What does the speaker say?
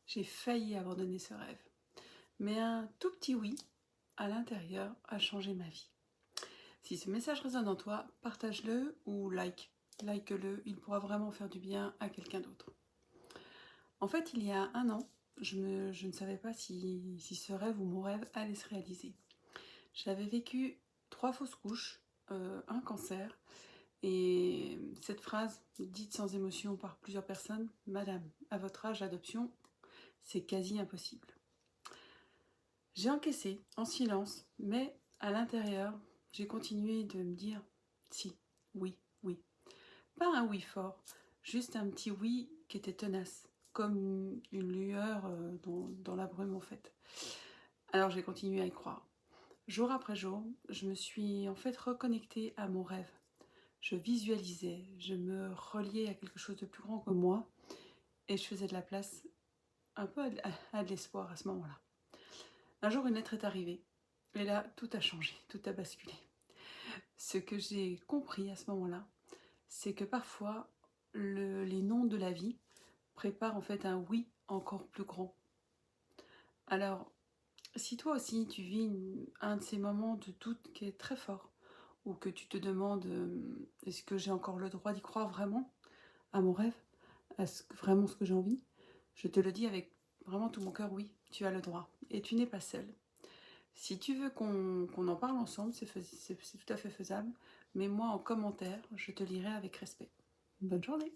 j'ai failli abandonner ce rêve. Mais un tout petit oui à l'intérieur a changé ma vie. Si ce message résonne en toi, partage-le ou like-le, il pourra vraiment faire du bien à quelqu'un d'autre. En fait, il y a un an, je ne savais pas si ce rêve ou mon rêve allait se réaliser. J'avais vécu 3 fausses couches, un cancer, et cette phrase dite sans émotion par plusieurs personnes, « Madame, à votre âge, l'adoption, c'est quasi impossible ». J'ai encaissé en silence, mais à l'intérieur, j'ai continué de me dire « si, oui, oui ». Pas un oui fort, juste un petit oui qui était tenace, comme une lueur dans la brume en fait. Alors j'ai continué à y croire. Jour après jour, je me suis en fait reconnectée à mon rêve. Je visualisais, je me reliais à quelque chose de plus grand que moi et je faisais de la place un peu à de l'espoir à ce moment-là. Un jour, une lettre est arrivée et là, tout a changé, tout a basculé. Ce que j'ai compris à ce moment-là, c'est que parfois, les noms de la vie préparent en fait un oui encore plus grand. Alors, si toi aussi tu vis un de ces moments de doute qui est très fort, ou que tu te demandes est-ce que j'ai encore le droit d'y croire vraiment à mon rêve, vraiment ce que j'ai envie, je te le dis avec vraiment tout mon cœur, oui, tu as le droit et tu n'es pas seule. Si tu veux qu'on en parle ensemble, c'est tout à fait faisable, mets-moi en commentaire, je te lirai avec respect. Bonne journée.